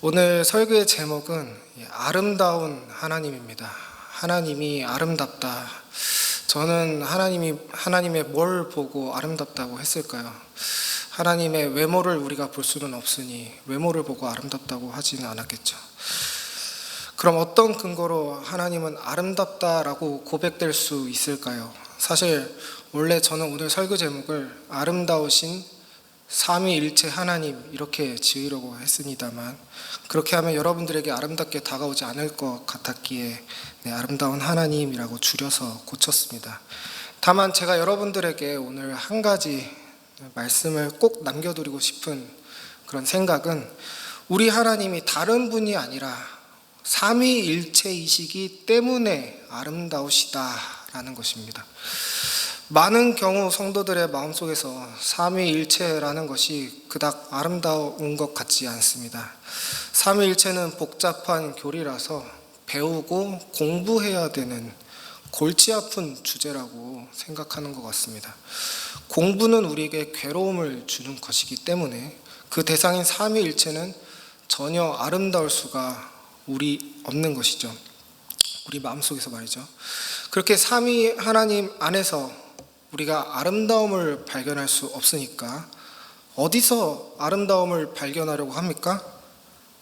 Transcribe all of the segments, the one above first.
오늘 설교의 제목은 아름다운 하나님입니다. 하나님이 아름답다. 저는 하나님의 뭘 보고 아름답다고 했을까요? 하나님의 외모를 우리가 볼 수는 없으니 외모를 보고 아름답다고 하지는 않았겠죠. 그럼 어떤 근거로 하나님은 아름답다라고 고백될 수 있을까요? 사실 원래 저는 오늘 설교 제목을 아름다우신 삼위일체 하나님 이렇게 지으려고 했습니다만, 그렇게 하면 여러분들에게 아름답게 다가오지 않을 것 같았기에 아름다운 하나님이라고 줄여서 고쳤습니다. 다만 제가 여러분들에게 오늘 한 가지 말씀을 꼭 남겨드리고 싶은 그런 생각은, 우리 하나님이 다른 분이 아니라 삼위일체이시기 때문에 아름다우시다라는 것입니다. 많은 경우 성도들의 마음속에서 삼위일체라는 것이 그닥 아름다운 것 같지 않습니다. 삼위일체는 복잡한 교리라서 배우고 공부해야 되는 골치 아픈 주제라고 생각하는 것 같습니다. 공부는 우리에게 괴로움을 주는 것이기 때문에 그 대상인 삼위일체는 전혀 아름다울 수가 없는 것이죠. 우리 마음속에서 말이죠. 그렇게 삼위 하나님 안에서 우리가 아름다움을 발견할 수 없으니까 어디서 아름다움을 발견하려고 합니까?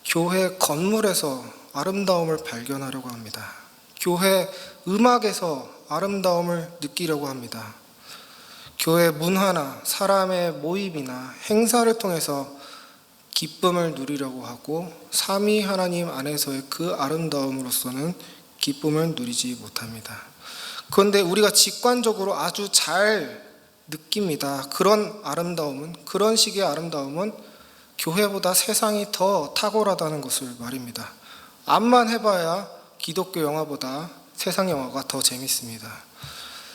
교회 건물에서 아름다움을 발견하려고 합니다. 교회 음악에서 아름다움을 느끼려고 합니다. 교회 문화나 사람의 모임이나 행사를 통해서 기쁨을 누리려고 하고, 삼위 하나님 안에서의 그 아름다움으로서는 기쁨을 누리지 못합니다. 그런데 우리가 직관적으로 아주 잘 느낍니다. 그런 식의 아름다움은 교회보다 세상이 더 탁월하다는 것을 말입니다. 암만 해봐야 기독교 영화보다 세상 영화가 더 재밌습니다.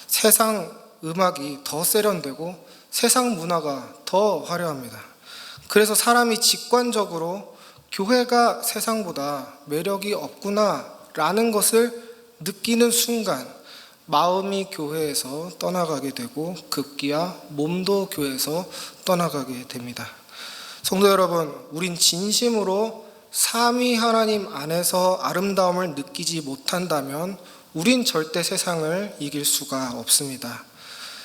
세상 음악이 더 세련되고 세상 문화가 더 화려합니다. 그래서 사람이 직관적으로 교회가 세상보다 매력이 없구나라는 것을 느끼는 순간 마음이 교회에서 떠나가게 되고 급기야 몸도 교회에서 떠나가게 됩니다. 성도 여러분, 우린 진심으로 삼위 하나님 안에서 아름다움을 느끼지 못한다면 우린 절대 세상을 이길 수가 없습니다.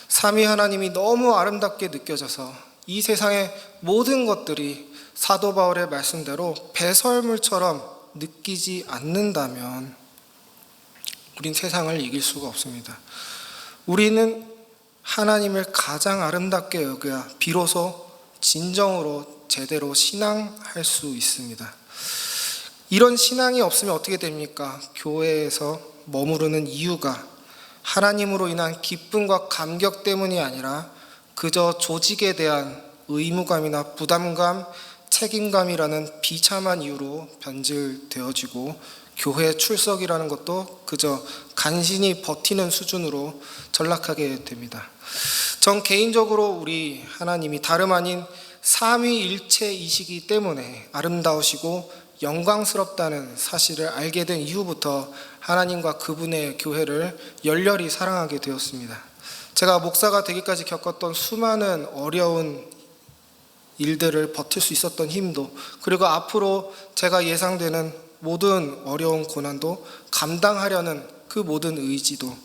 삼위 하나님이 너무 아름답게 느껴져서 이 세상의 모든 것들이 사도 바울의 말씀대로 배설물처럼 느끼지 않는다면 우린 세상을 이길 수가 없습니다. 우리는 하나님을 가장 아름답게 여겨야 비로소 진정으로 제대로 신앙할 수 있습니다. 이런 신앙이 없으면 어떻게 됩니까? 교회에서 머무르는 이유가 하나님으로 인한 기쁨과 감격 때문이 아니라 그저 조직에 대한 의무감이나 부담감, 책임감이라는 비참한 이유로 변질되어지고, 교회 출석이라는 것도 그저 간신히 버티는 수준으로 전락하게 됩니다. 전 개인적으로 우리 하나님이 다름 아닌 삼위일체이시기 때문에 아름다우시고 영광스럽다는 사실을 알게 된 이후부터 하나님과 그분의 교회를 열렬히 사랑하게 되었습니다. 제가 목사가 되기까지 겪었던 수많은 어려운 일들을 버틸 수 있었던 힘도, 그리고 앞으로 제가 예상되는 모든 어려운 고난도 감당하려는 그 모든 의지도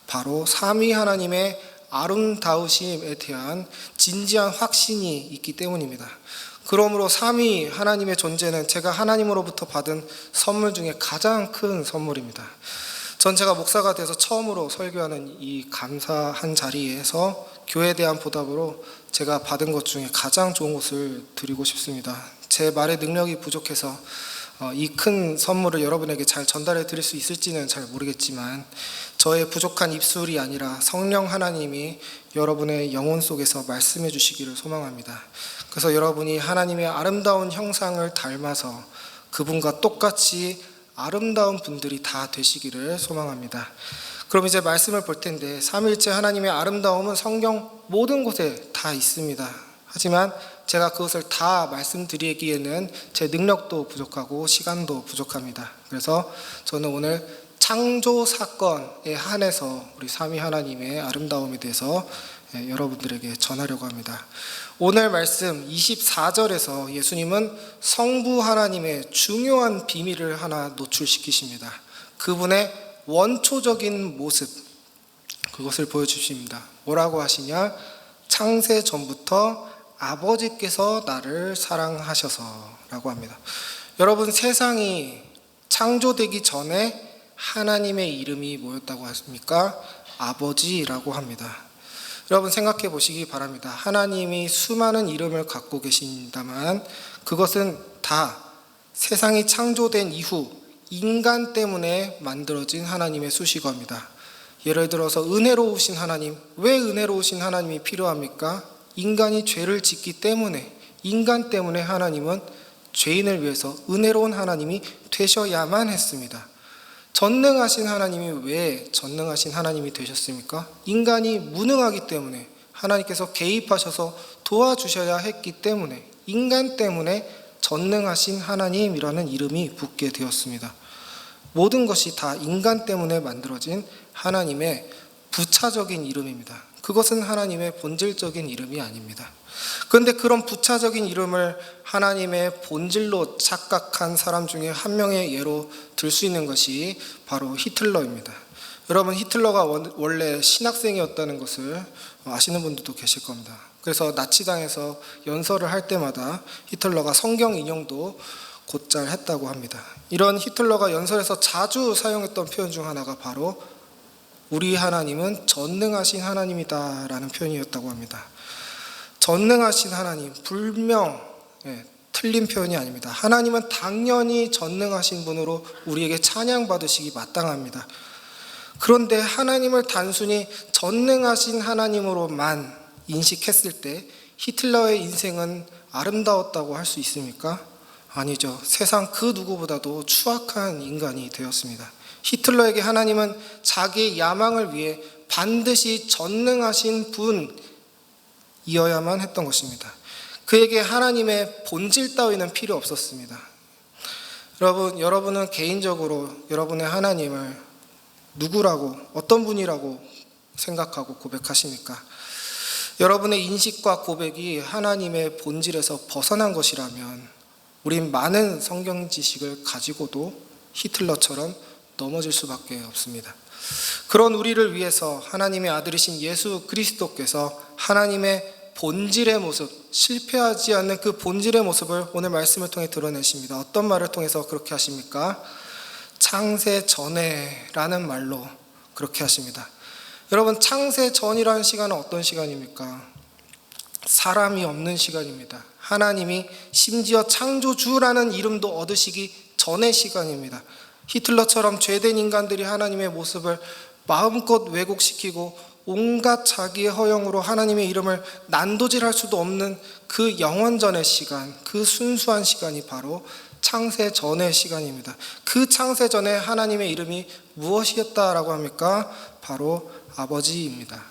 바로 삼위 하나님의 아름다우심에 대한 진지한 확신이 있기 때문입니다. 그러므로 삼위 하나님의 존재는 제가 하나님으로부터 받은 선물 중에 가장 큰 선물입니다. 전 제가 목사가 돼서 처음으로 설교하는 이 감사한 자리에서 교회에 대한 보답으로 제가 받은 것 중에 가장 좋은 것을 드리고 싶습니다. 제 말의 능력이 부족해서 이 큰 선물을 여러분에게 잘 전달해 드릴 수 있을지는 잘 모르겠지만, 저의 부족한 입술이 아니라 성령 하나님이 여러분의 영혼 속에서 말씀해 주시기를 소망합니다. 그래서 여러분이 하나님의 아름다운 형상을 닮아서 그분과 똑같이 아름다운 분들이 다 되시기를 소망합니다. 그럼 이제 말씀을 볼 텐데, 삼위일체 하나님의 아름다움은 성경 모든 곳에 다 있습니다. 하지만 제가 그것을 다 말씀드리기에는 제 능력도 부족하고 시간도 부족합니다. 그래서 저는 오늘 창조 사건에 한해서 우리 삼위 하나님의 아름다움에 대해서 여러분들에게 전하려고 합니다. 오늘 말씀 24절에서 예수님은 성부 하나님의 중요한 비밀을 하나 노출시키십니다. 그분의 원초적인 모습, 그것을 보여주십니다. 뭐라고 하시냐? 창세 전부터 아버지께서 나를 사랑하셔서 라고 합니다. 여러분, 세상이 창조되기 전에 하나님의 이름이 뭐였다고 하십니까? 아버지라고 합니다. 여러분, 생각해 보시기 바랍니다. 하나님이 수많은 이름을 갖고 계신다만 그것은 다 세상이 창조된 이후 인간 때문에 만들어진 하나님의 수식어입니다. 예를 들어서 은혜로우신 하나님, 왜 은혜로우신 하나님이 필요합니까? 인간이 죄를 짓기 때문에, 인간 때문에 하나님은 죄인을 위해서 은혜로운 하나님이 되셔야만 했습니다. 전능하신 하나님이 왜 전능하신 하나님이 되셨습니까? 인간이 무능하기 때문에 하나님께서 개입하셔서 도와주셔야 했기 때문에, 인간 때문에 전능하신 하나님이라는 이름이 붙게 되었습니다. 모든 것이 다 인간 때문에 만들어진 하나님의 부차적인 이름입니다. 그것은 하나님의 본질적인 이름이 아닙니다. 그런데 그런 부차적인 이름을 하나님의 본질로 착각한 사람 중에 한 명의 예로 들 수 있는 것이 바로 히틀러입니다. 여러분, 히틀러가 원래 신학생이었다는 것을 아시는 분들도 계실 겁니다. 그래서 나치당에서 연설을 할 때마다 히틀러가 성경 인용도 곧잘 했다고 합니다. 이런 히틀러가 연설에서 자주 사용했던 표현 중 하나가 바로 우리 하나님은 전능하신 하나님이다 라는 표현이었다고 합니다. 전능하신 하나님, 불명 틀린 표현이 아닙니다. 하나님은 당연히 전능하신 분으로 우리에게 찬양받으시기 마땅합니다. 그런데 하나님을 단순히 전능하신 하나님으로만 인식했을 때 히틀러의 인생은 아름다웠다고 할 수 있습니까? 아니죠. 세상 그 누구보다도 추악한 인간이 되었습니다. 히틀러에게 하나님은 자기의 야망을 위해 반드시 전능하신 분이어야만 했던 것입니다. 그에게 하나님의 본질 따위는 필요 없었습니다. 여러분은 개인적으로 여러분의 하나님을 누구라고, 어떤 분이라고 생각하고 고백하십니까? 여러분의 인식과 고백이 하나님의 본질에서 벗어난 것이라면 우린 많은 성경 지식을 가지고도 히틀러처럼 넘어질 수밖에 없습니다. 그런 우리를 위해서 하나님의 아들이신 예수 그리스도께서 하나님의 본질의 모습, 실패하지 않는 그 본질의 모습을 오늘 말씀을 통해 드러내십니다. 어떤 말을 통해서 그렇게 하십니까? 창세 전에 라는 말로 그렇게 하십니다. 여러분, 창세 전이라는 시간은 어떤 시간입니까? 사람이 없는 시간입니다. 하나님이 심지어 창조주라는 이름도 얻으시기 전의 시간입니다. 히틀러처럼 죄된 인간들이 하나님의 모습을 마음껏 왜곡시키고 온갖 자기의 허영으로 하나님의 이름을 난도질할 수도 없는 그 영원전의 시간, 그 순수한 시간이 바로 창세 전의 시간입니다. 그 창세 전에 하나님의 이름이 무엇이었다라고 합니까? 바로 아버지입니다.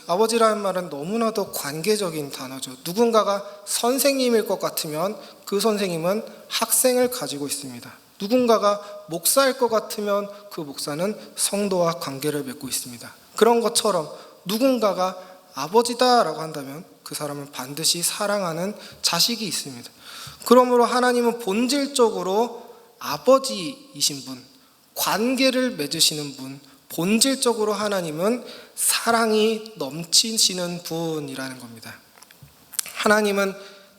아버지라는 말은 너무나도 관계적인 단어죠. 누군가가 선생님일 것 같으면 그 선생님은 학생을 가지고 있습니다. 누군가가 목사일 것 같으면 그 목사는 성도와 관계를 맺고 있습니다. 그런 것처럼 누군가가 아버지다라고 한다면 그 사람은 반드시 사랑하는 자식이 있습니다. 그러므로 하나님은 본질적으로 아버지이신 분, 관계를 맺으시는 분, 본질적으로 하나님은 사랑이 넘치시는 분이라는 겁니다. 하나님은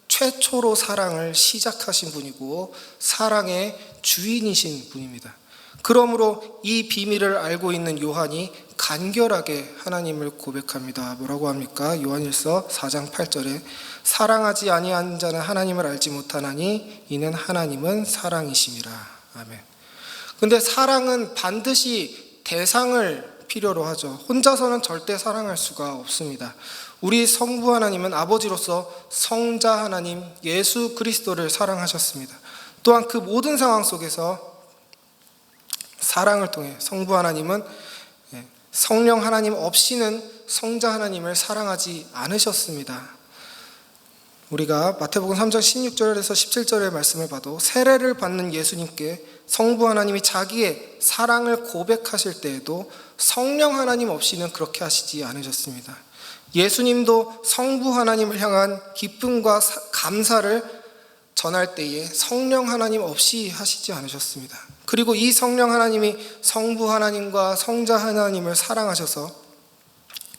최초로 사랑을 시작하신 분이고 사랑의 주인이신 분입니다. 그러므로 이 비밀을 알고 있는 요한이 간결하게 하나님을 고백합니다. 뭐라고 합니까? 요한일서 4장 8절에 사랑하지 아니한 자는 하나님을 알지 못하나니 이는 하나님은 사랑이심이라. 아멘. 근데 사랑은 반드시 대상을 필요로 하죠. 혼자서는 절대 사랑할 수가 없습니다. 우리 성부 하나님은 아버지로서 성자 하나님 예수 그리스도를 사랑하셨습니다. 또한 그 모든 상황 속에서 사랑을 통해 성부 하나님은 성령 하나님 없이는 성자 하나님을 사랑하지 않으셨습니다. 우리가 마태복음 3장 16절에서 17절의 말씀을 봐도 세례를 받는 예수님께 성부 하나님이 자기의 사랑을 고백하실 때에도 성령 하나님 없이는 그렇게 하시지 않으셨습니다. 예수님도 성부 하나님을 향한 기쁨과 감사를 전할 때에 성령 하나님 없이 하시지 않으셨습니다. 그리고 이 성령 하나님이 성부 하나님과 성자 하나님을 사랑하셔서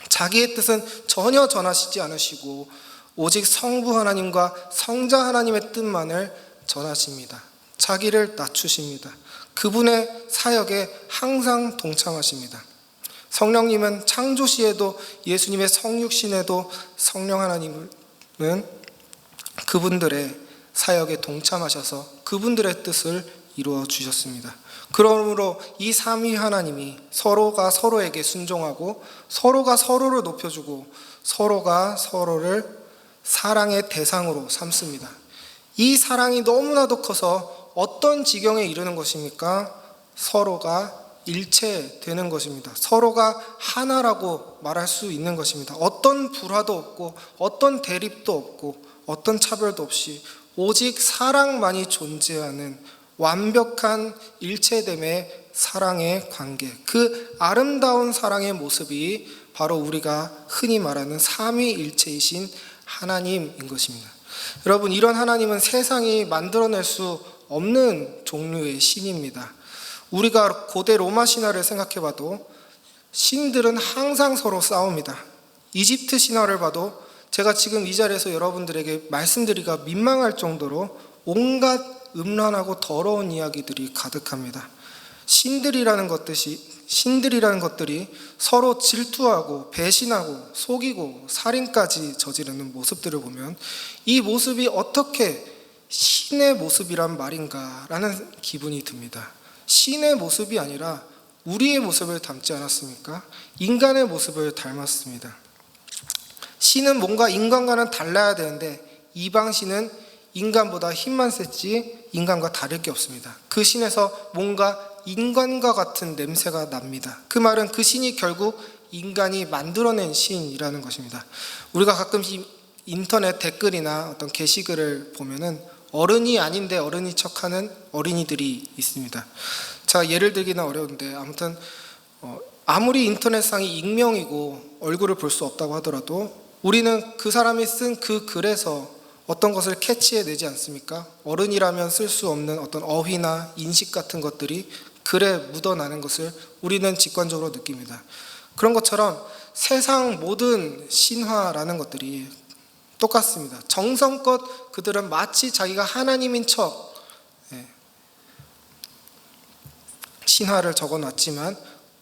자기의 뜻은 전혀 전하시지 않으시고 오직 성부 하나님과 성자 하나님의 뜻만을 전하십니다. 자기를 낮추십니다. 그분의 사역에 항상 동참하십니다. 성령님은 창조 시에도 예수님의 성육신에도 성령 하나님은 그분들의 사역에 동참하셔서 그분들의 뜻을 이루어 주셨습니다. 그러므로 이 삼위 하나님이 서로가 서로에게 순종하고 서로가 서로를 높여주고 서로가 서로를 사랑의 대상으로 삼습니다. 이 사랑이 너무나도 커서 어떤 지경에 이르는 것입니까? 서로가 일체되는 것입니다. 서로가 하나라고 말할 수 있는 것입니다. 어떤 불화도 없고 어떤 대립도 없고 어떤 차별도 없이 오직 사랑만이 존재하는 완벽한 일체됨의 사랑의 관계, 그 아름다운 사랑의 모습이 바로 우리가 흔히 말하는 삼위일체이신 하나님인 것입니다. 여러분, 이런 하나님은 세상이 만들어낼 수 없는 종류의 신입니다. 우리가 고대 로마 신화를 생각해봐도 신들은 항상 서로 싸웁니다. 이집트 신화를 봐도 제가 지금 이 자리에서 여러분들에게 말씀드리기가 민망할 정도로 온갖 음란하고 더러운 이야기들이 가득합니다. 신들이라는 것들이 서로 질투하고 배신하고 속이고 살인까지 저지르는 모습들을 보면 이 모습이 어떻게 신의 모습이란 말인가라는 기분이 듭니다. 신의 모습이 아니라 우리의 모습을 닮지 않았습니까? 인간의 모습을 닮았습니다. 신은 뭔가 인간과는 달라야 되는데 이방신은 인간보다 힘만 셌지 인간과 다를 게 없습니다. 그 신에서 뭔가 인간과 같은 냄새가 납니다. 그 말은 그 신이 결국 인간이 만들어낸 신이라는 것입니다. 우리가 가끔씩 인터넷 댓글이나 어떤 게시글을 보면은 어른이 아닌데 어른이 척하는 어린이들이 있습니다. 제가 예를 들기는 어려운데 아무튼 아무리 인터넷상이 익명이고 얼굴을 볼 수 없다고 하더라도 우리는 그 사람이 쓴 그 글에서 어떤 것을 캐치해내지 않습니까? 어른이라면 쓸 수 없는 어떤 어휘나 인식 같은 것들이 글에 묻어나는 것을 우리는 직관적으로 느낍니다. 그런 것처럼 세상 모든 신화라는 것들이 똑같습니다. 정성껏 그들은 마치 자기가 하나님인 척 신화를 적어놨지만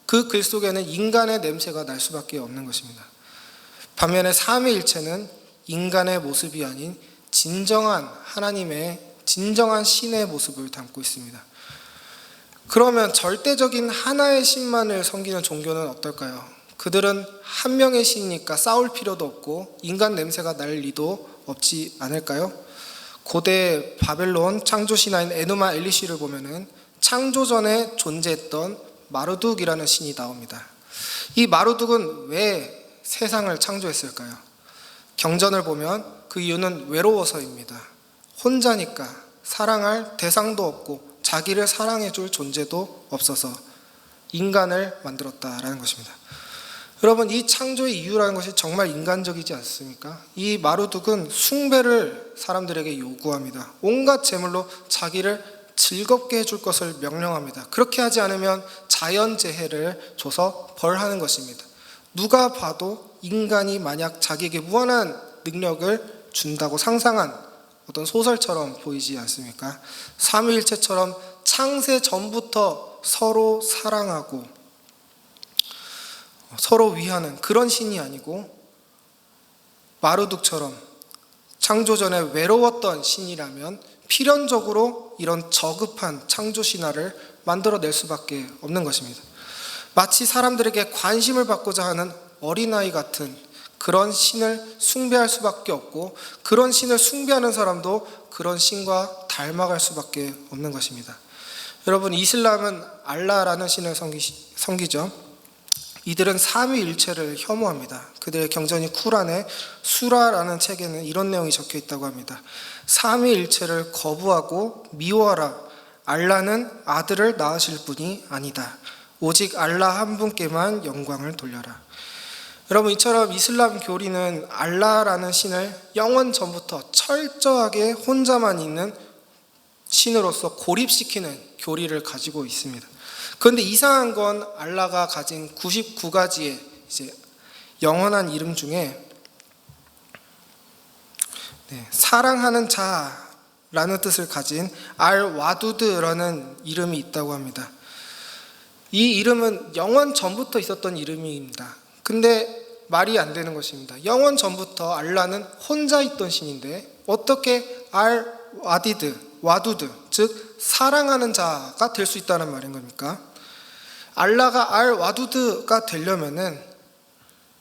그 글 속에는 인간의 냄새가 날 수밖에 없는 것입니다. 반면에 삼위일체는 인간의 모습이 아닌 진정한 하나님의 진정한 신의 모습을 담고 있습니다. 그러면 절대적인 하나의 신만을 섬기는 종교는 어떨까요? 그들은 한 명의 신이니까 싸울 필요도 없고 인간 냄새가 날 리도 없지 않을까요? 고대 바벨론 창조 신화인 에누마 엘리시를 보면은 창조 전에 존재했던 마르둑이라는 신이 나옵니다. 이 마르둑은 왜 세상을 창조했을까요? 경전을 보면 그 이유는 외로워서입니다. 혼자니까 사랑할 대상도 없고 자기를 사랑해 줄 존재도 없어서 인간을 만들었다라는 것입니다. 여러분, 이 창조의 이유라는 것이 정말 인간적이지 않습니까? 이 마르둑은 숭배를 사람들에게 요구합니다. 온갖 재물로 자기를 즐겁게 해줄 것을 명령합니다. 그렇게 하지 않으면 자연재해를 줘서 벌하는 것입니다. 누가 봐도 인간이 만약 자기에게 무한한 능력을 준다고 상상한 어떤 소설처럼 보이지 않습니까? 삼위일체처럼 창세 전부터 서로 사랑하고 서로 위하는 그런 신이 아니고 마르둑처럼 창조 전에 외로웠던 신이라면 필연적으로 이런 저급한 창조 신화를 만들어낼 수밖에 없는 것입니다. 마치 사람들에게 관심을 받고자 하는 어린아이 같은 그런 신을 숭배할 수밖에 없고 그런 신을 숭배하는 사람도 그런 신과 닮아갈 수밖에 없는 것입니다. 여러분, 이슬람은 알라라는 신을 섬기죠. 이들은 삼위일체를 혐오합니다. 그들의 경전이 쿠란의 수라라는 책에는 이런 내용이 적혀 있다고 합니다. 삼위일체를 거부하고 미워하라. 알라는 아들을 낳으실 분이 아니다. 오직 알라 한 분께만 영광을 돌려라. 여러분, 이처럼 이슬람 교리는 알라라는 신을 영원 전부터 철저하게 혼자만 있는 신으로서 고립시키는 교리를 가지고 있습니다. 그런데 이상한 건 알라가 가진 99가지의 영원한 이름 중에 사랑하는 자라는 뜻을 가진 알-와두드라는 이름이 있다고 합니다. 이 이름은 영원 전부터 있었던 이름입니다. 근데 말이 안 되는 것입니다. 영원 전부터 알라는 혼자 있던 신인데 어떻게 와두드, 즉 사랑하는 자가 될 수 있다는 말인 겁니까? 알라가 알-와두드가 되려면은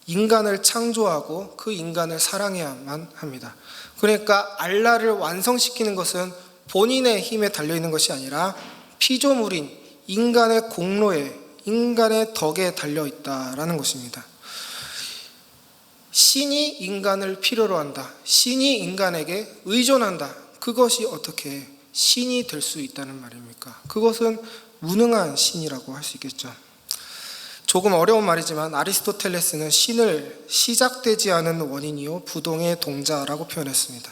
인간을 창조하고 그 인간을 사랑해야만 합니다. 그러니까 알라를 완성시키는 것은 본인의 힘에 달려있는 것이 아니라 피조물인 인간의 공로에, 인간의 덕에 달려있다라는 것입니다. 신이 인간을 필요로 한다. 신이 인간에게 의존한다. 그것이 어떻게 신이 될 수 있다는 말입니까? 그것은 무능한 신이라고 할 수 있겠죠. 조금 어려운 말이지만 아리스토텔레스는 신을 시작되지 않은 원인이요 부동의 동자라고 표현했습니다.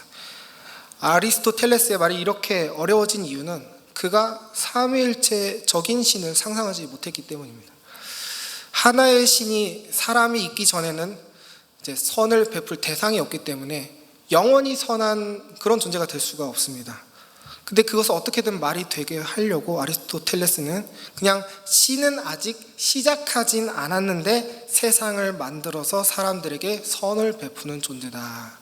아리스토텔레스의 말이 이렇게 어려워진 이유는 그가 삼위일체적인 신을 상상하지 못했기 때문입니다. 하나의 신이 사람이 있기 전에는 선을 베풀 대상이 없기 때문에 영원히 선한 그런 존재가 될 수가 없습니다. 근데 그것을 어떻게든 말이 되게 하려고 아리스토텔레스는 그냥 신은 아직 시작하진 않았는데 세상을 만들어서 사람들에게 선을 베푸는 존재다.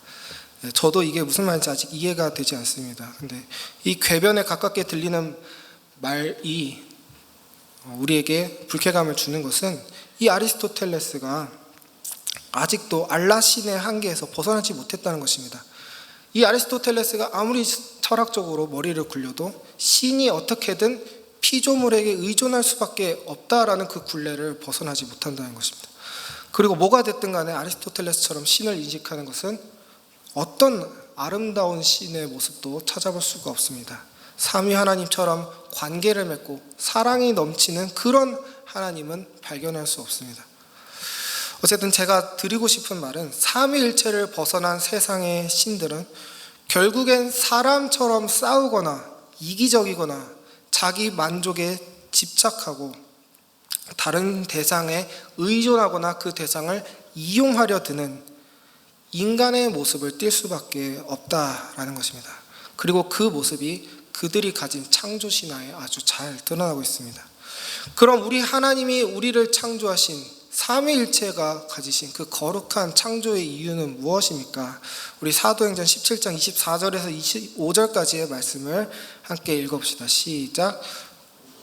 저도 이게 무슨 말인지 아직 이해가 되지 않습니다. 근데 이 궤변에 가깝게 들리는 말이 우리에게 불쾌감을 주는 것은 이 아리스토텔레스가 아직도 알라 신의 한계에서 벗어나지 못했다는 것입니다. 이 아리스토텔레스가 아무리 철학적으로 머리를 굴려도 신이 어떻게든 피조물에게 의존할 수밖에 없다라는 그 굴레를 벗어나지 못한다는 것입니다. 그리고 뭐가 됐든 간에 아리스토텔레스처럼 신을 인식하는 것은 어떤 아름다운 신의 모습도 찾아볼 수가 없습니다. 삼위 하나님처럼 관계를 맺고 사랑이 넘치는 그런 하나님은 발견할 수 없습니다. 어쨌든 제가 드리고 싶은 말은 삼위일체를 벗어난 세상의 신들은 결국엔 사람처럼 싸우거나 이기적이거나 자기 만족에 집착하고 다른 대상에 의존하거나 그 대상을 이용하려 드는 인간의 모습을 띌 수밖에 없다라는 것입니다. 그리고 그 모습이 그들이 가진 창조 신화에 아주 잘 드러나고 있습니다. 그럼 우리 하나님이 우리를 창조하신 삼위일체가 가지신 그 거룩한 창조의 이유는 무엇입니까? 우리 사도행전 17장 24절에서 25절까지의 말씀을 함께 읽어봅시다. 시작.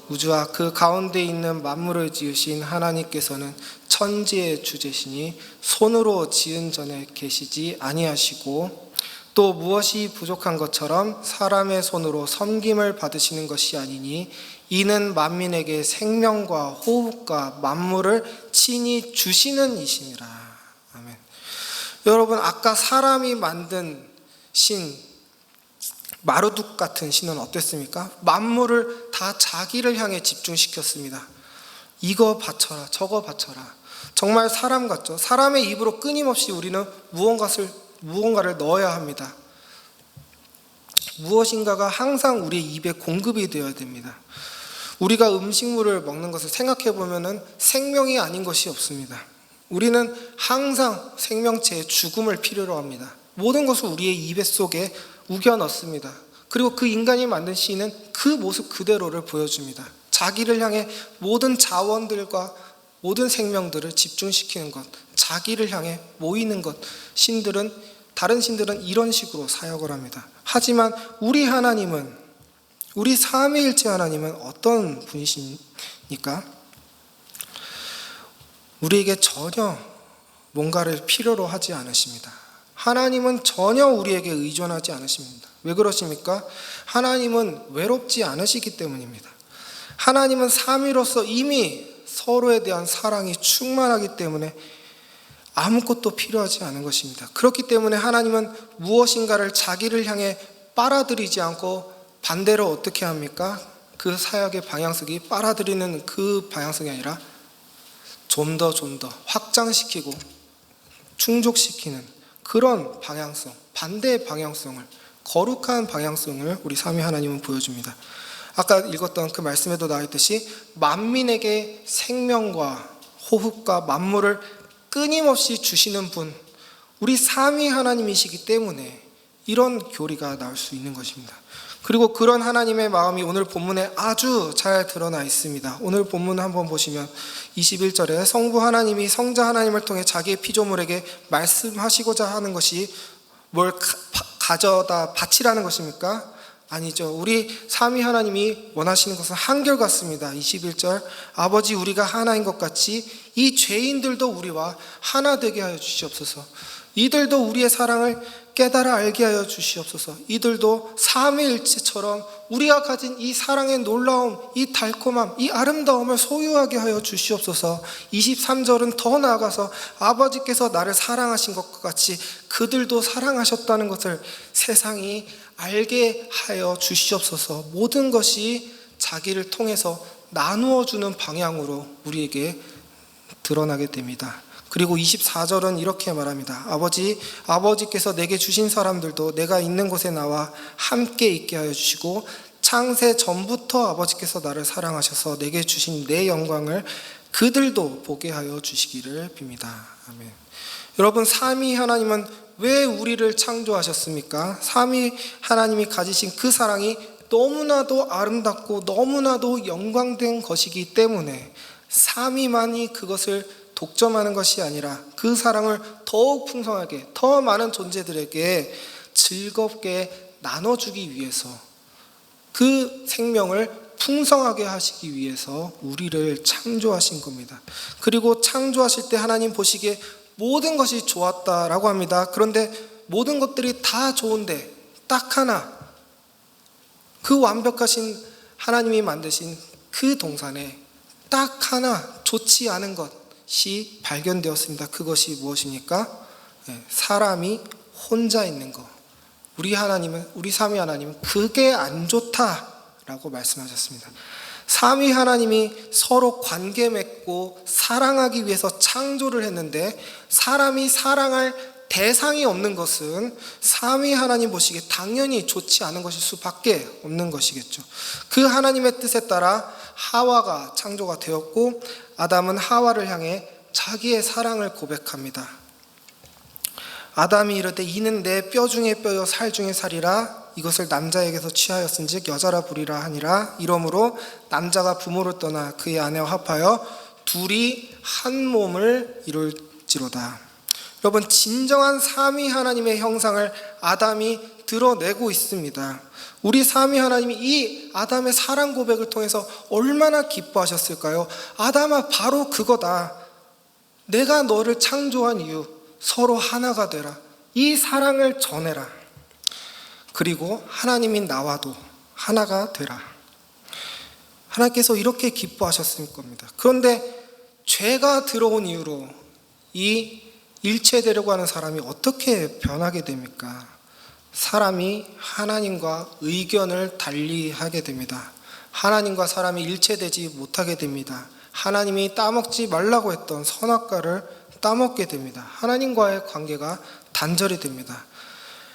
우주와 그 가운데 있는 만물을 지으신 하나님께서는 천지의 주제시니 손으로 지은 전에 계시지 아니하시고 또 무엇이 부족한 것처럼 사람의 손으로 섬김을 받으시는 것이 아니니 이는 만민에게 생명과 호흡과 만물을 친히 주시는 이시니라. 아멘. 여러분, 아까 사람이 만든 신 마르둑 같은 신은 어땠습니까? 만물을 다 자기를 향해 집중시켰습니다. 이거 바쳐라, 저거 바쳐라. 정말 사람 같죠? 사람의 입으로 끊임없이 우리는 무언가를 넣어야 합니다. 무엇인가가 항상 우리의 입에 공급이 되어야 됩니다. 우리가 음식물을 먹는 것을 생각해 보면은 생명이 아닌 것이 없습니다. 우리는 항상 생명체의 죽음을 필요로 합니다. 모든 것을 우리의 입 속에 우겨 넣습니다. 그리고 그 인간이 만든 시인은 그 모습 그대로를 보여줍니다. 자기를 향해 모든 자원들과 모든 생명들을 집중시키는 것, 자기를 향해 모이는 것, 다른 신들은 이런 식으로 사역을 합니다. 하지만 우리 하나님은, 우리 삼위일체 하나님은 어떤 분이십니까? 우리에게 전혀 뭔가를 필요로 하지 않으십니다. 하나님은 전혀 우리에게 의존하지 않으십니다. 왜 그러십니까? 하나님은 외롭지 않으시기 때문입니다. 하나님은 삼위로서 이미 서로에 대한 사랑이 충만하기 때문에 아무것도 필요하지 않은 것입니다. 그렇기 때문에 하나님은 무엇인가를 자기를 향해 빨아들이지 않고 반대로 어떻게 합니까? 그 사역의 방향성이 빨아들이는 그 방향성이 아니라 좀 더 확장시키고 충족시키는 그런 방향성, 반대의 방향성을, 거룩한 방향성을 우리 삼위 하나님은 보여줍니다. 아까 읽었던 그 말씀에도 나와 있듯이 만민에게 생명과 호흡과 만물을 끊임없이 주시는 분, 우리 삼위 하나님이시기 때문에 이런 교리가 나올 수 있는 것입니다. 그리고 그런 하나님의 마음이 오늘 본문에 아주 잘 드러나 있습니다. 오늘 본문 한번 보시면 21절에 성부 하나님이 성자 하나님을 통해 자기의 피조물에게 말씀하시고자 하는 것이 뭘 가져다 바치라는 것입니까? 아니죠. 우리 삼위 하나님이 원하시는 것은 한결같습니다. 21절 아버지 우리가 하나인 것 같이 이 죄인들도 우리와 하나 되게 하여 주시옵소서. 이들도 우리의 사랑을 깨달아 알게 하여 주시옵소서. 이들도 삼위일체처럼 우리가 가진 이 사랑의 놀라움, 이 달콤함, 이 아름다움을 소유하게 하여 주시옵소서. 23절은 더 나아가서 아버지께서 나를 사랑하신 것과 같이 그들도 사랑하셨다는 것을 세상이 알게 하여 주시옵소서. 모든 것이 자기를 통해서 나누어주는 방향으로 우리에게 드러나게 됩니다. 그리고 24절은 이렇게 말합니다. 아버지께서 내게 주신 사람들도 내가 있는 곳에 나와 함께 있게 하여 주시고 창세 전부터 아버지께서 나를 사랑하셔서 내게 주신 내 영광을 그들도 보게 하여 주시기를 빕니다. 아멘. 여러분, 삼위 하나님은 왜 우리를 창조하셨습니까? 삼위 하나님이 가지신 그 사랑이 너무나도 아름답고 너무나도 영광된 것이기 때문에 삼위만이 그것을 독점하는 것이 아니라 그 사랑을 더욱 풍성하게 더 많은 존재들에게 즐겁게 나눠주기 위해서, 그 생명을 풍성하게 하시기 위해서 우리를 창조하신 겁니다. 그리고 창조하실 때 하나님 보시기에 모든 것이 좋았다라고 합니다. 그런데 모든 것들이 다 좋은데 딱 하나, 그 완벽하신 하나님이 만드신 그 동산에 딱 하나 좋지 않은 것이 발견되었습니다. 그것이 무엇입니까? 사람이 혼자 있는 것. 우리 삼위 하나님은 그게 안 좋다라고 말씀하셨습니다. 삼위 하나님이 서로 관계 맺고 사랑하기 위해서 창조를 했는데 사람이 사랑할 대상이 없는 것은 삼위 하나님 보시기에 당연히 좋지 않은 것일 수밖에 없는 것이겠죠. 그 하나님의 뜻에 따라 하와가 창조가 되었고 아담은 하와를 향해 자기의 사랑을 고백합니다. 아담이 이르되 이는 내 뼈 중에 뼈요 살 중에 살이라 이것을 남자에게서 취하였은즉 여자라 부리라 하니라. 이러므로 남자가 부모를 떠나 그의 아내와 합하여 둘이 한 몸을 이룰지로다. 여러분, 진정한 삼위 하나님의 형상을 아담이 드러내고 있습니다. 우리 삼위 하나님이 이 아담의 사랑 고백을 통해서 얼마나 기뻐하셨을까요? 아담아, 바로 그거다. 내가 너를 창조한 이유, 서로 하나가 되라. 이 사랑을 전해라. 그리고 하나님인 나와도 하나가 되라. 하나님께서 이렇게 기뻐하셨을 겁니다. 그런데 죄가 들어온 이후로 이 일체되려고 하는 사람이 어떻게 변하게 됩니까? 사람이 하나님과 의견을 달리하게 됩니다. 하나님과 사람이 일체되지 못하게 됩니다. 하나님이 따먹지 말라고 했던 선악과를 따먹게 됩니다. 하나님과의 관계가 단절이 됩니다.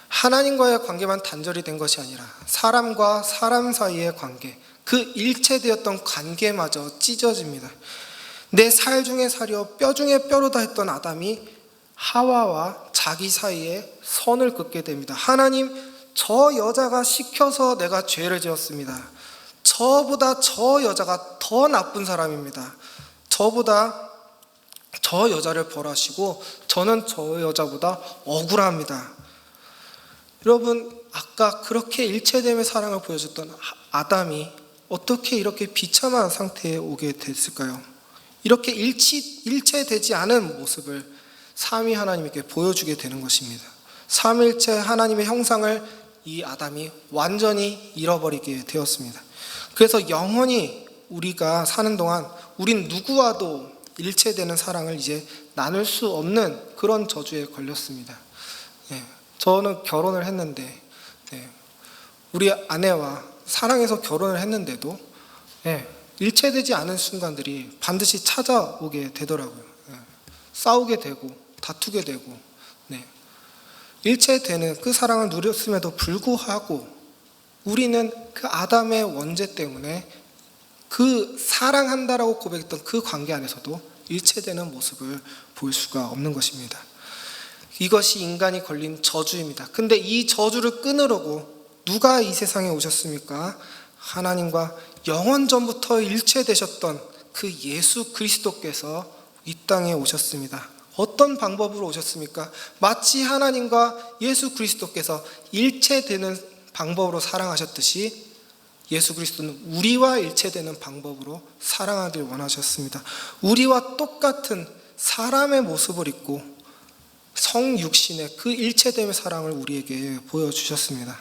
하나님과의 관계만 단절이 된 것이 아니라 사람과 사람 사이의 관계, 그 일체되었던 관계마저 찢어집니다. 내 살 중에 살이요 뼈 중에 뼈로다 했던 아담이 하와와 자기 사이에 선을 긋게 됩니다. 하나님, 저 여자가 시켜서 내가 죄를 지었습니다. 저보다 저 여자가 더 나쁜 사람입니다. 저보다 저 여자를 벌하시고 저는 저 여자보다 억울합니다. 여러분, 아까 그렇게 일체됨의 사랑을 보여줬던 아담이 어떻게 이렇게 비참한 상태에 오게 됐을까요? 이렇게 일체되지 않은 모습을 삼위 하나님께 보여주게 되는 것입니다. 삼일체 하나님의 형상을 이 아담이 완전히 잃어버리게 되었습니다. 그래서 영원히 우리가 사는 동안 우린 누구와도 일체되는 사랑을 이제 나눌 수 없는 그런 저주에 걸렸습니다. 저는 결혼을 했는데 우리 아내와 사랑해서 결혼을 했는데도 일체되지 않은 순간들이 반드시 찾아오게 되더라고요. 싸우게 되고 다투게 되고, 일체되는 그 사랑을 누렸음에도 불구하고 우리는 그 아담의 원죄 때문에 그 사랑한다라고 고백했던 그 관계 안에서도 일체되는 모습을 볼 수가 없는 것입니다. 이것이 인간이 걸린 저주입니다. 근데 이 저주를 끊으려고 누가 이 세상에 오셨습니까? 하나님과 영원 전부터 일체되셨던 그 예수 그리스도께서 이 땅에 오셨습니다. 어떤 방법으로 오셨습니까? 마치 하나님과 예수 그리스도께서 일체되는 방법으로 사랑하셨듯이 예수 그리스도는 우리와 일체되는 방법으로 사랑하길 원하셨습니다. 우리와 똑같은 사람의 모습을 입고 성육신의 그 일체됨의 사랑을 우리에게 보여주셨습니다.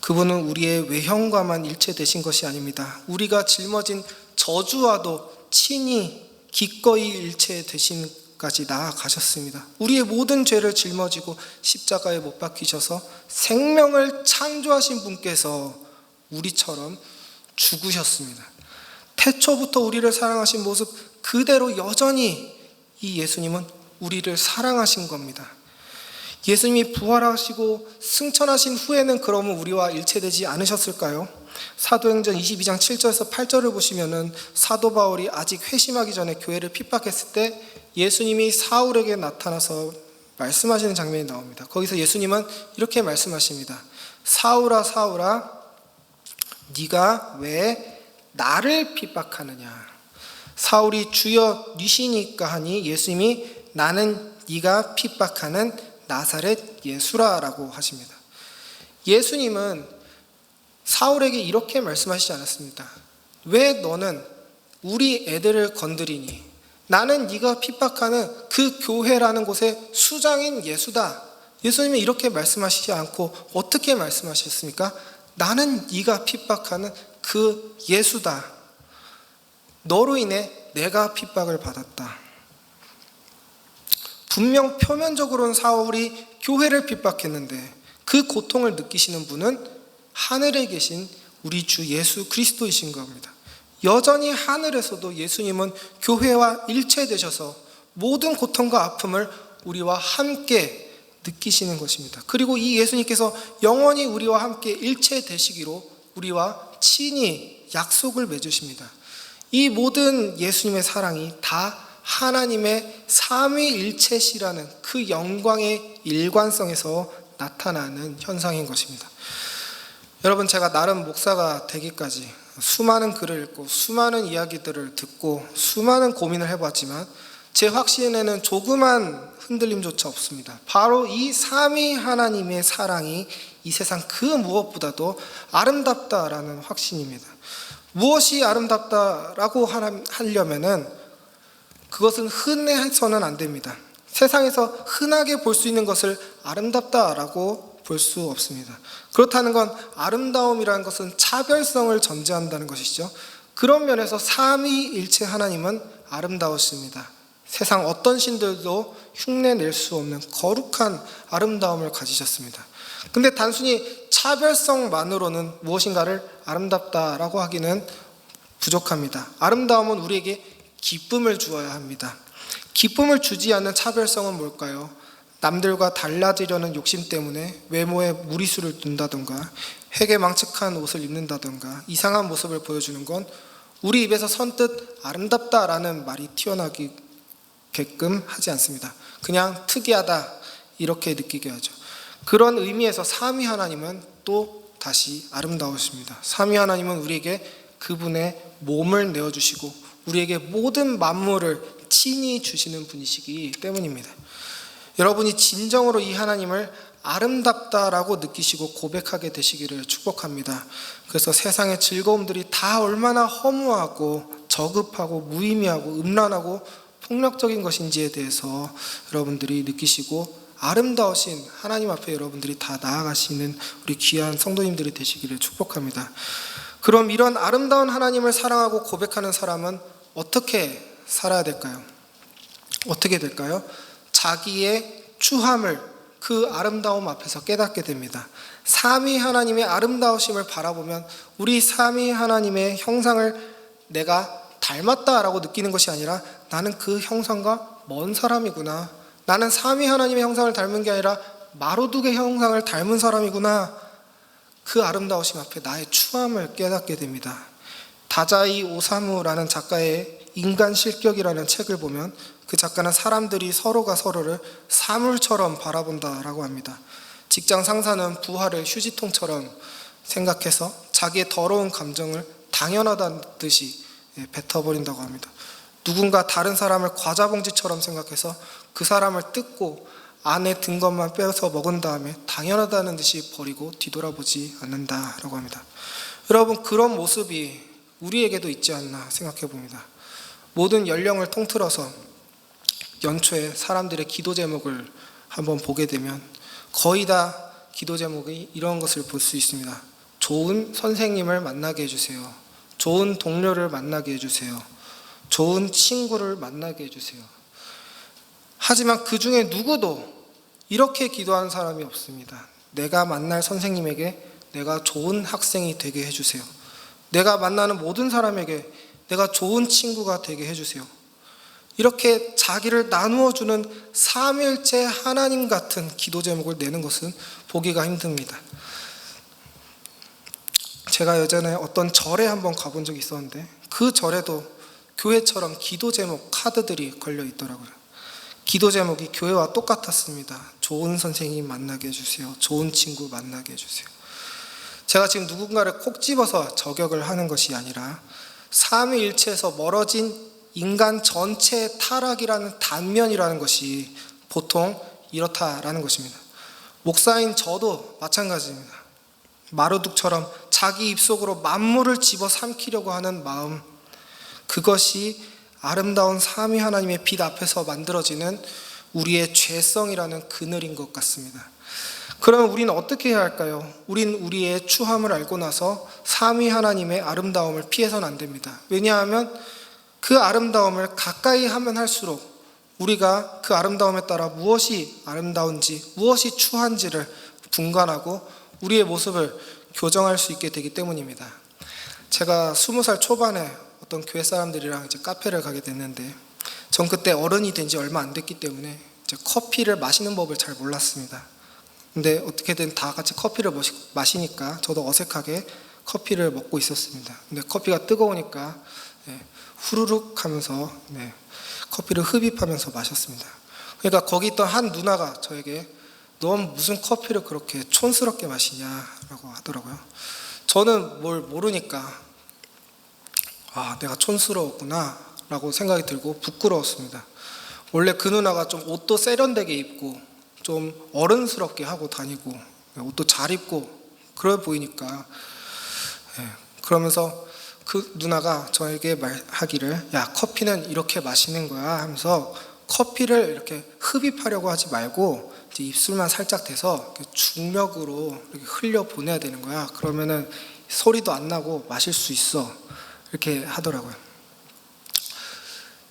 그분은 우리의 외형과만 일체되신 것이 아닙니다. 우리가 짊어진 저주와도 친히 기꺼이 일체되심까지 나아가셨습니다. 우리의 모든 죄를 짊어지고 십자가에 못 박히셔서 생명을 창조하신 분께서 우리처럼 죽으셨습니다. 태초부터 우리를 사랑하신 모습 그대로 여전히 이 예수님은 우리를 사랑하신 겁니다. 예수님이 부활하시고 승천하신 후에는 그러면 우리와 일체되지 않으셨을까요? 사도행전 22장 7절에서 8절을 보시면은 사도 바울이 아직 회심하기 전에 교회를 핍박했을 때 예수님이 사울에게 나타나서 말씀하시는 장면이 나옵니다. 거기서 예수님은 이렇게 말씀하십니다. 사울아 사울아 네가 왜 나를 핍박하느냐. 사울이 주여 니시니까 하니 예수님이 나는 네가 핍박하는 나사렛 예수라라고 하십니다. 예수님은 사울에게 이렇게 말씀하시지 않았습니다. 왜 너는 우리 애들을 건드리니? 나는 네가 핍박하는 그 교회라는 곳의 수장인 예수다. 예수님이 이렇게 말씀하시지 않고 어떻게 말씀하셨습니까? 나는 네가 핍박하는 그 예수다. 너로 인해 내가 핍박을 받았다. 분명 표면적으로는 사울이 교회를 핍박했는데 그 고통을 느끼시는 분은 하늘에 계신 우리 주 예수 그리스도이신 겁니다. 여전히 하늘에서도 예수님은 교회와 일체되셔서 모든 고통과 아픔을 우리와 함께 느끼시는 것입니다. 그리고 이 예수님께서 영원히 우리와 함께 일체되시기로 우리와 친히 약속을 맺으십니다. 이 모든 예수님의 사랑이 다 하나님의 삼위일체시라는 그 영광의 일관성에서 나타나는 현상인 것입니다. 여러분, 제가 나름 목사가 되기까지 수많은 글을 읽고 수많은 이야기들을 듣고 수많은 고민을 해봤지만 제 확신에는 조그만 흔들림조차 없습니다. 바로 이 삼위 하나님의 사랑이 이 세상 그 무엇보다도 아름답다라는 확신입니다. 무엇이 아름답다라고 하려면은 그것은 흔해서는 안 됩니다. 세상에서 흔하게 볼 수 있는 것을 아름답다라고 볼 수 없습니다. 그렇다는 건 아름다움이라는 것은 차별성을 전제한다는 것이죠. 그런 면에서 삼위일체 하나님은 아름다우십니다. 세상 어떤 신들도 흉내낼 수 없는 거룩한 아름다움을 가지셨습니다. 근데 단순히 차별성만으로는 무엇인가를 아름답다라고 하기는 부족합니다. 아름다움은 우리에게 기쁨을 주어야 합니다. 기쁨을 주지 않는 차별성은 뭘까요? 남들과 달라지려는 욕심 때문에 외모에 무리수를 둔다던가 회개망측한 옷을 입는다던가 이상한 모습을 보여주는 건 우리 입에서 선뜻 아름답다라는 말이 튀어나오게끔 하지 않습니다. 그냥 특이하다 이렇게 느끼게 하죠. 그런 의미에서 삼위 하나님은 또 다시 아름다우십니다. 삼위 하나님은 우리에게 그분의 몸을 내어주시고 우리에게 모든 만물을 친히 주시는 분이시기 때문입니다. 여러분이 진정으로 이 하나님을 아름답다라고 느끼시고 고백하게 되시기를 축복합니다. 그래서 세상의 즐거움들이 다 얼마나 허무하고 저급하고 무의미하고 음란하고 폭력적인 것인지에 대해서 여러분들이 느끼시고 아름다우신 하나님 앞에 여러분들이 다 나아가시는 우리 귀한 성도님들이 되시기를 축복합니다. 그럼 이런 아름다운 하나님을 사랑하고 고백하는 사람은 어떻게 살아야 될까요? 어떻게 될까요? 자기의 추함을 그 아름다움 앞에서 깨닫게 됩니다. 삼위 하나님의 아름다우심을 바라보면 우리 삼위 하나님의 형상을 내가 닮았다라고 느끼는 것이 아니라 나는 그 형상과 먼 사람이구나. 나는 삼위 하나님의 형상을 닮은 게 아니라 마루둑의 형상을 닮은 사람이구나. 그 아름다우심 앞에 나의 추함을 깨닫게 됩니다. 다자이 오사무라는 작가의 인간 실격이라는 책을 보면 그 작가는 사람들이 서로가 서로를 사물처럼 바라본다라고 합니다. 직장 상사는 부하를 휴지통처럼 생각해서 자기의 더러운 감정을 당연하다는 듯이 뱉어버린다고 합니다. 누군가 다른 사람을 과자봉지처럼 생각해서 그 사람을 뜯고 안에 든 것만 빼서 먹은 다음에 당연하다는 듯이 버리고 뒤돌아보지 않는다라고 합니다. 여러분, 그런 모습이 우리에게도 있지 않나 생각해 봅니다. 모든 연령을 통틀어서 연초에 사람들의 기도 제목을 한번 보게 되면 거의 다 기도 제목이 이런 것을 볼 수 있습니다. 좋은 선생님을 만나게 해주세요. 좋은 동료를 만나게 해주세요. 좋은 친구를 만나게 해주세요. 하지만 그 중에 누구도 이렇게 기도하는 사람이 없습니다. 내가 만날 선생님에게 내가 좋은 학생이 되게 해주세요. 내가 만나는 모든 사람에게 내가 좋은 친구가 되게 해주세요. 이렇게 자기를 나누어주는 삼위일체 하나님 같은 기도 제목을 내는 것은 보기가 힘듭니다. 제가 예전에 어떤 절에 한번 가본 적이 있었는데 그 절에도 교회처럼 기도 제목 카드들이 걸려 있더라고요. 기도 제목이 교회와 똑같았습니다. 좋은 선생님 만나게 해주세요. 좋은 친구 만나게 해주세요. 제가 지금 누군가를 콕 집어서 저격을 하는 것이 아니라 삼위일체에서 멀어진 인간 전체의 타락이라는 단면이라는 것이 보통 이렇다라는 것입니다. 목사인 저도 마찬가지입니다. 마루둑처럼 자기 입속으로 만물을 집어삼키려고 하는 마음, 그것이 아름다운 삼위 하나님의 빛 앞에서 만들어지는 우리의 죄성이라는 그늘인 것 같습니다. 그러면 우리는 어떻게 해야 할까요? 우린 우리의 추함을 알고 나서 삼위 하나님의 아름다움을 피해서는 안 됩니다. 왜냐하면 그 아름다움을 가까이 하면 할수록 우리가 그 아름다움에 따라 무엇이 아름다운지 무엇이 추한지를 분간하고 우리의 모습을 교정할 수 있게 되기 때문입니다. 제가 20살 초반에 어떤 교회 사람들이랑 이제 카페를 가게 됐는데 전 그때 어른이 된 지 얼마 안 됐기 때문에 이제 커피를 마시는 법을 잘 몰랐습니다. 근데 어떻게든 다 같이 커피를 마시니까 저도 어색하게 커피를 먹고 있었습니다. 근데 커피가 뜨거우니까 후루룩 하면서 커피를 흡입하면서 마셨습니다. 그러니까 거기 있던 한 누나가 저에게 넌 무슨 커피를 그렇게 촌스럽게 마시냐라고 하더라고요. 저는 뭘 모르니까 내가 촌스러웠구나 라고 생각이 들고 부끄러웠습니다. 원래 그 누나가 좀 옷도 세련되게 입고 좀 어른스럽게 하고 다니고 옷도 잘 입고 그래 보이니까 그러면서 그 누나가 저에게 말하기를 야, 커피는 이렇게 마시는 거야 하면서 커피를 이렇게 흡입하려고 하지 말고 이제 입술만 살짝 대서 중력으로 이렇게 흘려 보내야 되는 거야. 그러면은 소리도 안 나고 마실 수 있어. 이렇게 하더라고요.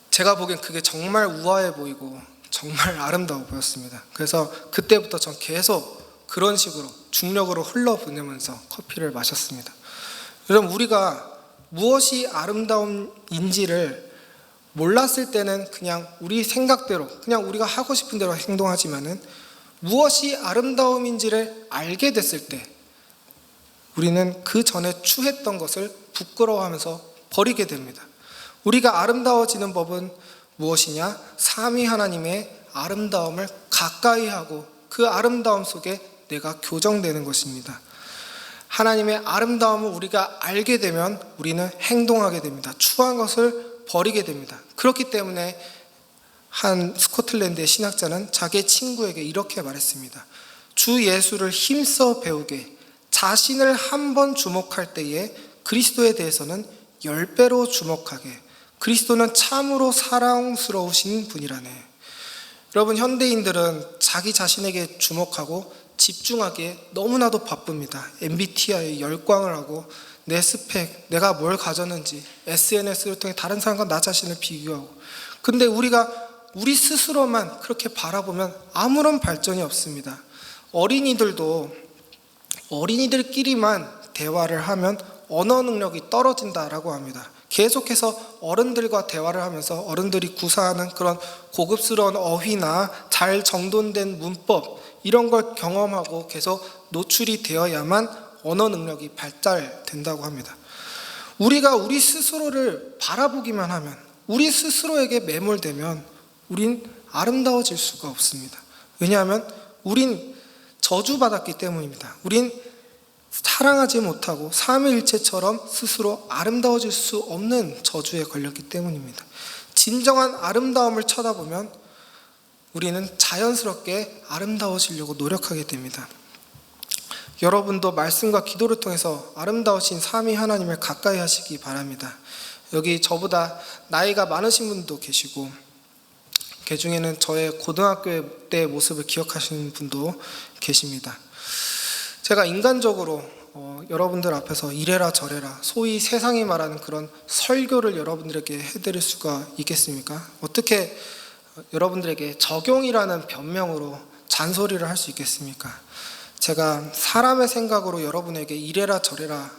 제가 보기엔 그게 정말 우아해 보이고 정말 아름다워 보였습니다. 그래서 그때부터 전 계속 그런 식으로 중력으로 흘러보내면서 커피를 마셨습니다. 여러분, 우리가 무엇이 아름다움인지를 몰랐을 때는 그냥 우리 생각대로 그냥 우리가 하고 싶은 대로 행동하지만은 무엇이 아름다움인지를 알게 됐을 때 우리는 그 전에 추했던 것을 부끄러워하면서 버리게 됩니다. 우리가 아름다워지는 법은 무엇이냐? 삼위 하나님의 아름다움을 가까이 하고 그 아름다움 속에 내가 교정되는 것입니다. 하나님의 아름다움을 우리가 알게 되면 우리는 행동하게 됩니다. 추한 것을 버리게 됩니다. 그렇기 때문에 한 스코틀랜드의 신학자는 자기의 친구에게 이렇게 말했습니다. 주 예수를 힘써 배우게 자신을 한 번 주목할 때에 그리스도에 대해서는 10배로 주목하게 그리스도는 참으로 사랑스러우신 분이라네. 여러분, 현대인들은 자기 자신에게 주목하고 집중하기에 너무나도 바쁩니다. MBTI 열광을 하고 내 스펙, 내가 뭘 가졌는지 SNS를 통해 다른 사람과 나 자신을 비교하고 근데 우리가 우리 스스로만 그렇게 바라보면 아무런 발전이 없습니다. 어린이들끼리만 대화를 하면 언어 능력이 떨어진다라고 합니다. 계속해서 어른들과 대화를 하면서 어른들이 구사하는 그런 고급스러운 어휘나 잘 정돈된 문법, 이런 걸 경험하고 계속 노출이 되어야만 언어 능력이 발달된다고 합니다. 우리가 우리 스스로를 바라보기만 하면, 우리 스스로에게 매몰되면 우린 아름다워질 수가 없습니다. 왜냐하면 우린 저주받았기 때문입니다. 우린 사랑하지 못하고 삼위일체처럼 스스로 아름다워질 수 없는 저주에 걸렸기 때문입니다. 진정한 아름다움을 쳐다보면 우리는 자연스럽게 아름다워지려고 노력하게 됩니다. 여러분도 말씀과 기도를 통해서 아름다우신 삼위 하나님을 가까이 하시기 바랍니다. 여기 저보다 나이가 많으신 분도 계시고, 그 중에는 저의 고등학교 때 모습을 기억하시는 분도 계십니다. 제가 인간적으로 여러분들 앞에서 이래라 저래라, 소위 세상이 말하는 그런 설교를 여러분들에게 해드릴 수가 있겠습니까? 어떻게 여러분들에게 적용이라는 변명으로 잔소리를 할 수 있겠습니까? 제가 사람의 생각으로 여러분에게 이래라 저래라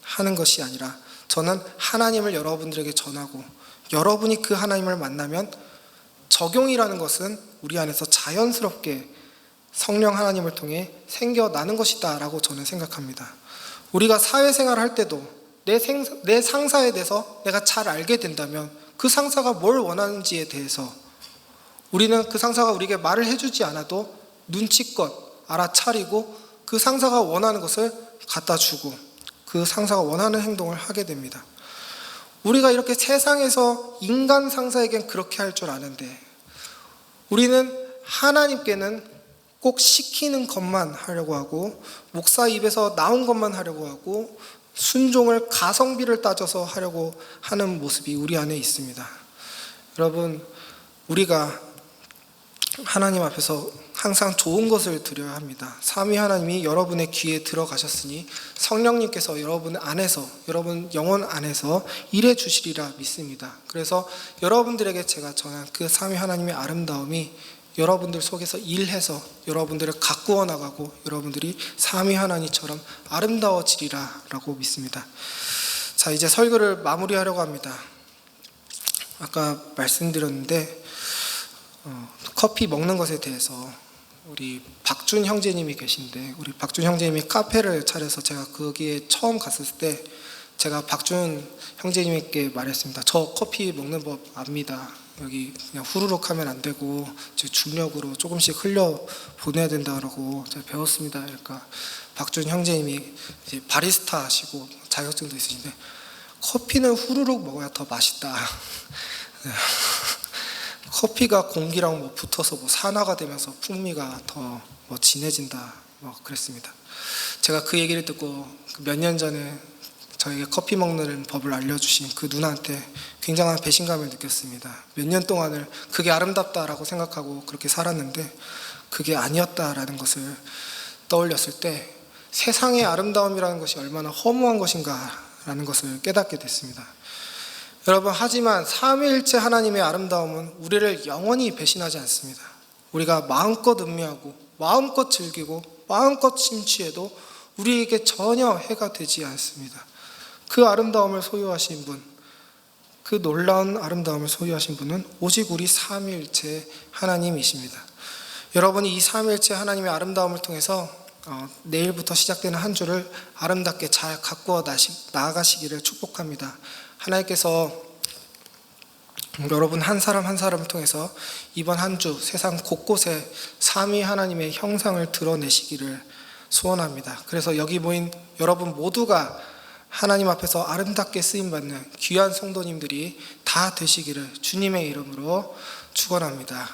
하는 것이 아니라, 저는 하나님을 여러분들에게 전하고, 여러분이 그 하나님을 만나면 적용이라는 것은 우리 안에서 자연스럽게 성령 하나님을 통해 생겨나는 것이다 라고 저는 생각합니다. 우리가 사회생활을 할 때도 내 상사에 대해서 내가 잘 알게 된다면 그 상사가 뭘 원하는지에 대해서 우리는 그 상사가 우리에게 말을 해주지 않아도 눈치껏 알아차리고 그 상사가 원하는 것을 갖다 주고 그 상사가 원하는 행동을 하게 됩니다. 우리가 이렇게 세상에서 인간 상사에겐 그렇게 할 줄 아는데, 우리는 하나님께는 꼭 시키는 것만 하려고 하고, 목사 입에서 나온 것만 하려고 하고, 순종을 가성비를 따져서 하려고 하는 모습이 우리 안에 있습니다. 여러분, 우리가 하나님 앞에서 항상 좋은 것을 드려야 합니다. 삼위 하나님이 여러분의 귀에 들어가셨으니 성령님께서 여러분 안에서, 여러분 영혼 안에서 일해 주시리라 믿습니다. 그래서 여러분들에게 제가 전한 그 삼위 하나님의 아름다움이 여러분들 속에서 일해서 여러분들을 가꾸어 나가고 여러분들이 삼위 하나님처럼 아름다워지리라 라고 믿습니다. 자, 이제 설교를 마무리하려고 합니다. 아까 말씀드렸는데 커피 먹는 것에 대해서 우리 박준 형제님이 계신데, 우리 박준 형제님이 카페를 차려서 제가 거기에 처음 갔을 때 제가 박준 형제님께 말했습니다. 저 커피 먹는 법 압니다. 여기 그냥 후루룩 하면 안 되고 중력으로 조금씩 흘려 보내야 된다고 제가 배웠습니다. 그러니까 박준 형제님이 이제 바리스타 하시고 자격증도 있으신데, 커피는 후루룩 먹어야 더 맛있다. 커피가 공기랑 뭐 붙어서 뭐 산화가 되면서 풍미가 더 뭐 진해진다 뭐 그랬습니다. 제가 그 얘기를 듣고 몇 년 전에 저에게 커피 먹는 법을 알려주신 그 누나한테 굉장한 배신감을 느꼈습니다. 몇 년 동안을 그게 아름답다라고 생각하고 그렇게 살았는데 그게 아니었다라는 것을 떠올렸을 때 세상의 아름다움이라는 것이 얼마나 허무한 것인가라는 것을 깨닫게 됐습니다. 여러분, 하지만 삼위일체 하나님의 아름다움은 우리를 영원히 배신하지 않습니다. 우리가 마음껏 음미하고 마음껏 즐기고 마음껏 심취해도 우리에게 전혀 해가 되지 않습니다. 그 아름다움을 소유하신 분, 그 놀라운 아름다움을 소유하신 분은 오직 우리 삼위일체 하나님이십니다. 여러분이 이 삼위일체 하나님의 아름다움을 통해서 내일부터 시작되는 한 주를 아름답게 잘 가꾸어 나아가시기를 축복합니다. 하나님께서 여러분 한 사람 한 사람을 통해서 이번 한 주 세상 곳곳에 삼위 하나님의 형상을 드러내시기를 소원합니다. 그래서 여기 모인 여러분 모두가 하나님 앞에서 아름답게 쓰임받는 귀한 성도님들이 다 되시기를 주님의 이름으로 축원합니다.